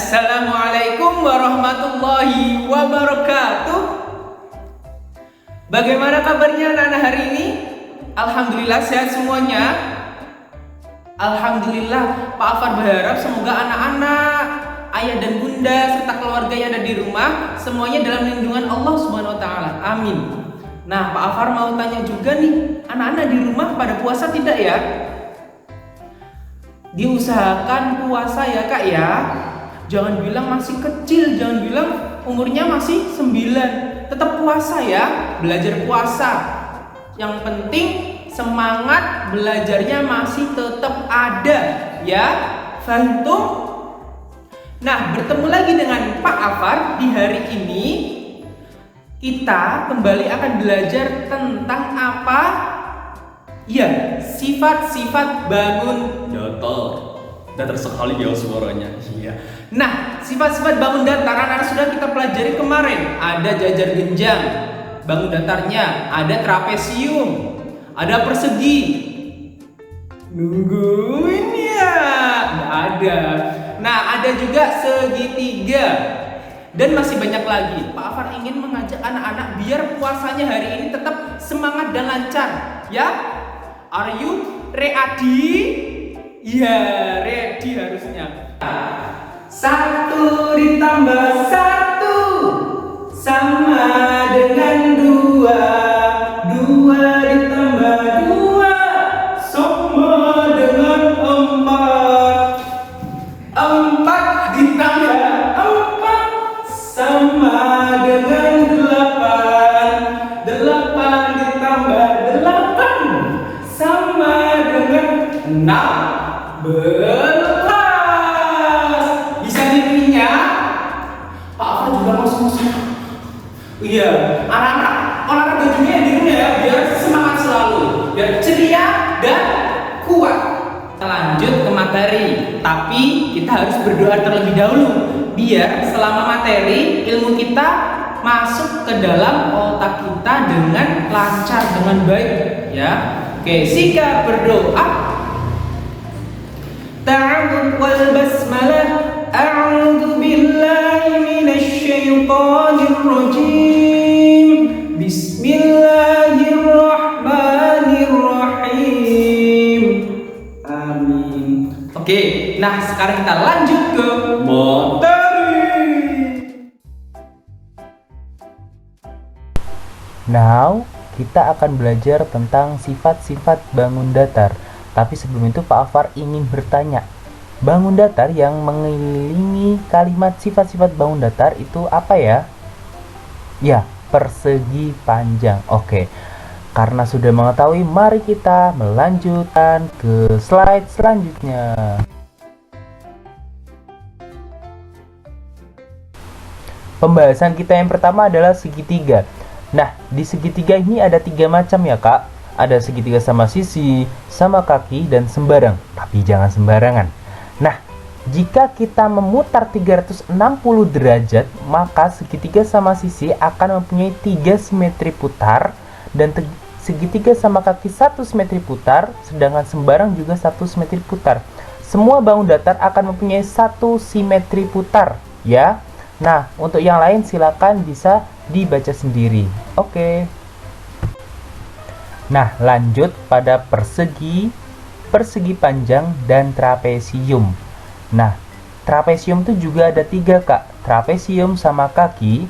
Assalamualaikum warahmatullahi wabarakatuh. Bagaimana kabarnya anak-anak hari ini? Alhamdulillah sehat semuanya. Alhamdulillah, Pak Afar berharap semoga anak-anak, ayah dan bunda serta keluarga yang ada di rumah semuanya dalam lindungan Allah Subhanahu wa taala. Amin. Nah, Pak Afar mau tanya juga nih, anak-anak di rumah pada puasa tidak ya? Diusahakan puasa ya Kak ya. Jangan bilang masih kecil, jangan bilang umurnya masih 9. Tetap puasa ya, belajar puasa. Yang penting semangat belajarnya masih tetap ada ya. Fantum. Nah, bertemu lagi dengan Pak Afar di hari ini. Kita kembali akan belajar tentang apa? Ya, sifat-sifat bangun datar. Datar sekali ya suaranya. Iya. Nah, sifat-sifat bangun datar anak-anak sudah kita pelajari kemarin. Ada jajar genjang, bangun datarnya, ada trapesium, ada persegi. Nungguin ya? Nggak ada. Nah, ada juga segitiga. Dan masih banyak lagi. Pak Afar ingin mengajak anak-anak biar puasanya hari ini tetap semangat dan lancar. Ya? Are you ready? Ya, ready harusnya. 1 ditambah 1 sama dengan 2. 2 ditambah 2 sama dengan 4. 4 ditambah 4 sama dengan 8. 8 ditambah 8 sama dengan 16. Bisa dirinya? Pak Afar juga masuk. Iya, anak-anak olahraga juga di rumah ya, biar semangat selalu, biar ceria dan kuat. Kita lanjut ke materi, tapi kita harus berdoa terlebih dahulu, biar selama materi ilmu kita masuk ke dalam otak kita dengan lancar, dengan baik ya. Oke, sikap berdoa. Ta'awud wal basmalah. A'udzu billahi minasy syaithanir rajim. Bismillahirrahmanirrahim. Amin. Oke, nah sekarang kita lanjut ke materi. Now, kita akan belajar tentang sifat-sifat bangun datar. Tapi sebelum itu Pak Afar ingin bertanya, bangun datar yang mengelilingi kalimat sifat-sifat bangun datar itu apa ya? Ya, persegi panjang. Oke, karena sudah mengetahui, mari kita melanjutkan ke slide selanjutnya. Pembahasan kita yang pertama adalah segitiga. Nah, di segitiga ini ada 3 macam ya Kak. Ada segitiga sama sisi, sama kaki, dan sembarang. Tapi jangan sembarangan. Nah, jika kita memutar 360 derajat, maka segitiga sama sisi akan mempunyai 3 simetri putar, dan segitiga sama kaki 1 simetri putar, sedangkan sembarang juga 1 simetri putar. Semua bangun datar akan mempunyai 1 simetri putar, ya. Nah, untuk yang lain silakan bisa dibaca sendiri. Oke. Nah, lanjut pada persegi, persegi panjang, dan trapesium. Nah, trapesium itu juga ada 3 Kak. Trapesium sama kaki,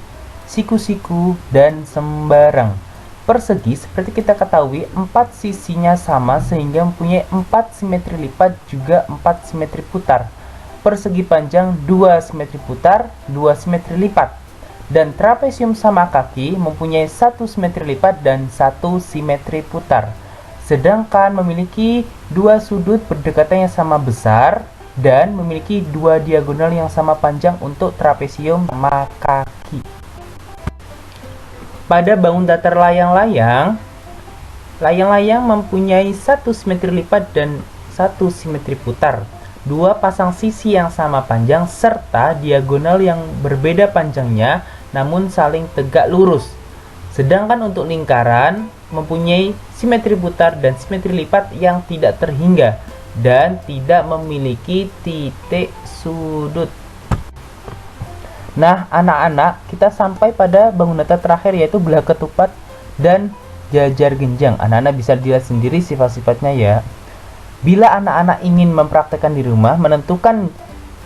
siku-siku, dan sembarang. Persegi seperti kita ketahui 4 sisinya sama sehingga mempunyai 4 simetri lipat juga 4 simetri putar. Persegi panjang 2 simetri putar, 2 simetri lipat. Dan trapesium sama kaki mempunyai 1 simetri lipat dan 1 simetri putar. Sedangkan memiliki 2 sudut berdekatan yang sama besar dan memiliki 2 diagonal yang sama panjang untuk trapesium sama kaki. Pada bangun datar layang-layang, layang-layang mempunyai 1 simetri lipat dan 1 simetri putar. 2 pasang sisi yang sama panjang serta diagonal yang berbeda panjangnya namun saling tegak lurus. Sedangkan untuk lingkaran mempunyai simetri putar dan simetri lipat yang tidak terhingga dan tidak memiliki titik sudut. Nah, anak-anak, kita sampai pada bangun datar terakhir, yaitu belah ketupat dan jajar genjang. Anak-anak bisa dilihat sendiri sifat-sifatnya ya. Bila anak-anak ingin mempraktekkan di rumah, menentukan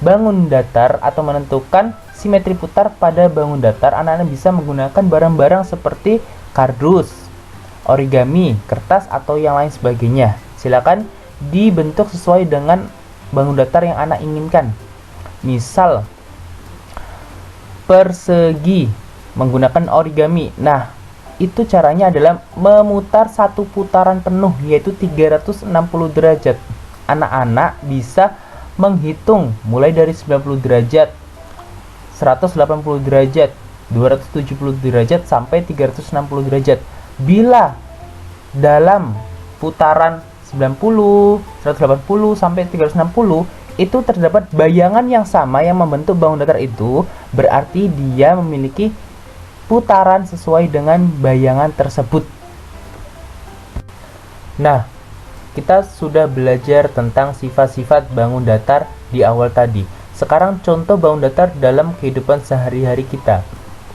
bangun datar atau menentukan simetri putar pada bangun datar, anak-anak bisa menggunakan barang-barang seperti kardus, origami, kertas, atau yang lain sebagainya. Silakan dibentuk sesuai dengan bangun datar yang anak inginkan. Misal persegi menggunakan origami. Nah, itu caranya adalah memutar satu putaran penuh, yaitu 360 derajat. Anak-anak bisa menghitung mulai dari 90 derajat, 180 derajat, 270 derajat sampai 360 derajat. Bila dalam putaran 90, 180 sampai 360 itu terdapat bayangan yang sama yang membentuk bangun datar itu, berarti dia memiliki putaran sesuai dengan bayangan tersebut. Nah, kita sudah belajar tentang sifat-sifat bangun datar di awal tadi. Sekarang contoh bangun datar dalam kehidupan sehari-hari kita.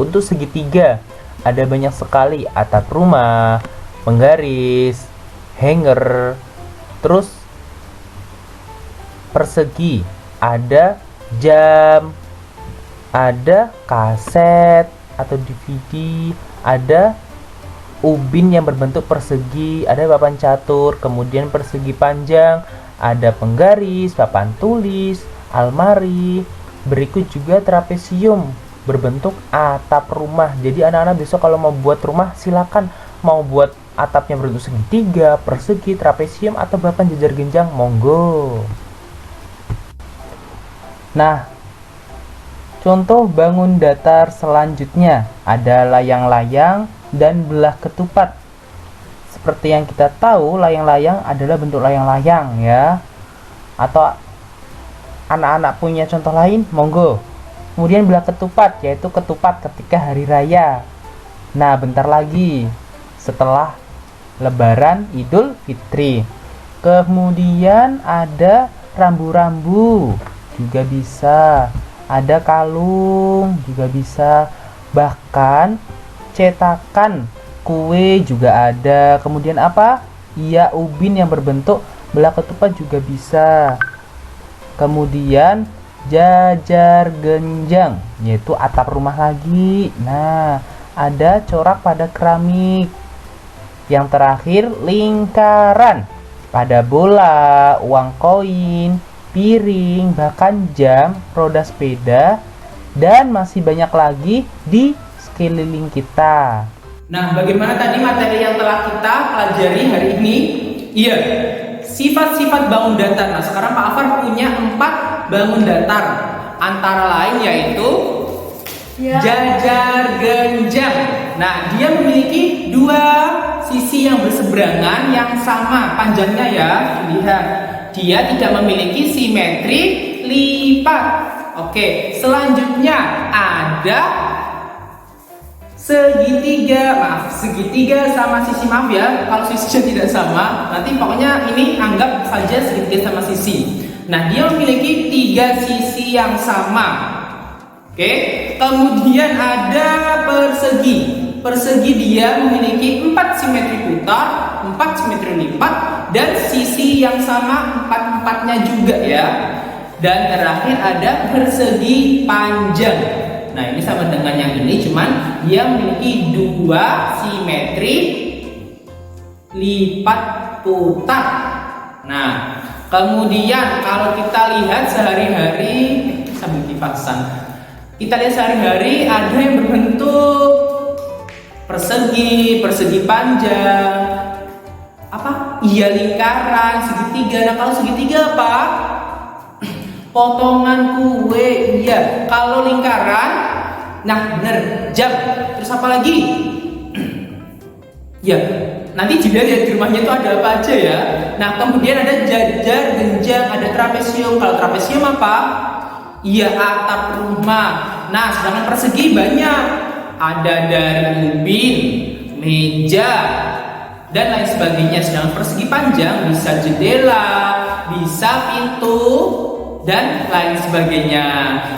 Untuk segitiga, ada banyak sekali: atap rumah, penggaris, hanger, terus persegi, ada jam, ada kaset atau DVD, ada ubin yang berbentuk persegi, ada papan catur, kemudian persegi panjang, ada penggaris, papan tulis, almari. Berikut juga trapesium berbentuk atap rumah. Jadi anak-anak besok kalau mau buat rumah, silakan mau buat atapnya berbentuk segitiga, persegi, trapesium, atau bahkan jajar genjang, monggo. Nah, contoh bangun datar selanjutnya ada layang-layang dan belah ketupat. Seperti yang kita tahu, layang-layang adalah bentuk layang-layang ya. Atau anak-anak punya contoh lain, monggo. Kemudian belah ketupat, yaitu ketupat ketika hari raya. Nah, bentar lagi setelah Lebaran Idul Fitri. Kemudian ada rambu-rambu juga bisa, ada kalung juga bisa, bahkan cetakan kue juga ada. Kemudian apa? Iya, ubin yang berbentuk belah ketupat juga bisa. Kemudian jajar genjang, yaitu atap rumah lagi. Nah, ada corak pada keramik. Yang terakhir lingkaran pada bola, uang koin, piring, bahkan jam, roda sepeda, dan masih banyak lagi di sekeliling kita. Nah, bagaimana tadi materi yang telah kita pelajari hari ini? Iya, sifat-sifat bangun datar. Nah, sekarang Pak Afar punya 4 bangun datar. Antara lain yaitu jajar genjang. Nah, dia memiliki 2 sisi yang berseberangan yang sama panjangnya ya. Lihat, dia tidak memiliki simetri lipat. Oke, selanjutnya ada segitiga. Segitiga sama sisi, maaf ya kalau sisinya tidak sama, nanti pokoknya ini anggap saja segitiga sama sisi. Nah, dia memiliki 3 sisi yang sama. Oke, kemudian ada persegi. Persegi dia memiliki 4 simetri putar, 4 simetri lipat, dan sisi yang sama 4-4-nya juga ya. Dan terakhir ada persegi panjang. Nah, ini sama dengan yang ini, cuman dia memiliki 2 simetri lipat putar. Nah, kemudian kalau kita lihat sehari-hari, sambil dipasang, kita lihat sehari-hari ada yang berbentuk persegi, persegi panjang, apa? Iya, lingkaran, segitiga. Nah, kalau segitiga apa? Potongan kue. Iya. Kalau lingkaran, nah bener, jam. Terus apa lagi? Ya, nanti juga lihat di rumahnya itu ada apa aja ya. Nah, kemudian ada jajar genjang, ada trapesium. Kalau trapesium apa? Iya, atap rumah. Nah, sedangkan persegi banyak. Ada dari ubin, meja, dan lain sebagainya. Sedangkan persegi panjang bisa jendela, bisa pintu, dan lain sebagainya.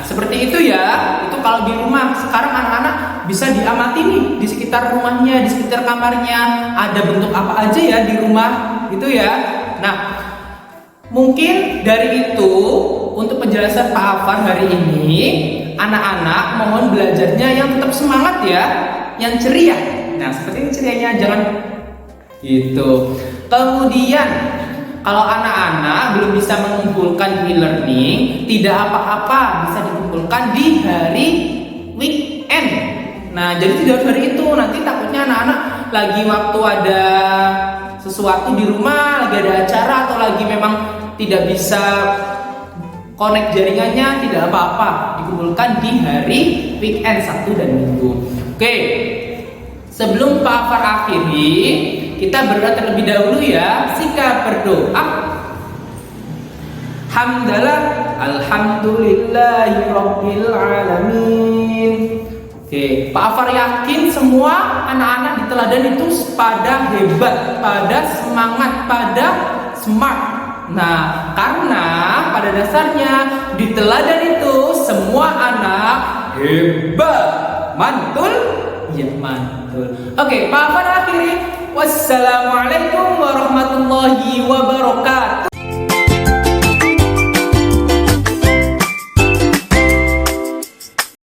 Seperti itu ya. Itu kalau di rumah. Sekarang anak-anak bisa diamati nih di sekitar rumahnya, di sekitar kamarnya ada bentuk apa aja ya di rumah gitu ya. Nah, mungkin dari itu untuk penjelasan Pak Afan hari ini, anak-anak mohon belajarnya yang tetap semangat ya, yang ceria. Nah, seperti ini cerianya, jangan gitu. Kemudian kalau anak-anak belum bisa mengumpulkan e-learning, tidak apa-apa, bisa dikumpulkan di hari weekend. Nah, jadi tidak harus hari itu, nanti takutnya anak-anak lagi waktu ada sesuatu di rumah, lagi ada acara atau lagi memang tidak bisa connect jaringannya, tidak apa-apa, dikumpulkan di hari weekend, Sabtu dan Minggu. Oke, sebelum Pak Afar akhiri, kita berdoa terlebih dahulu ya. Sikap berdoa. Hamdalah, alhamdulillahi rabbil alamin. Oke, Pak Afar yakin semua anak-anak di teladan itu pada hebat, pada semangat, pada smart. Nah, karena pada dasarnya di teladan itu semua anak hebat. Mantul? Ya, mantul. Oke, Pak Afar akhiri. Wassalamualaikum warahmatullahi wabarakatuh.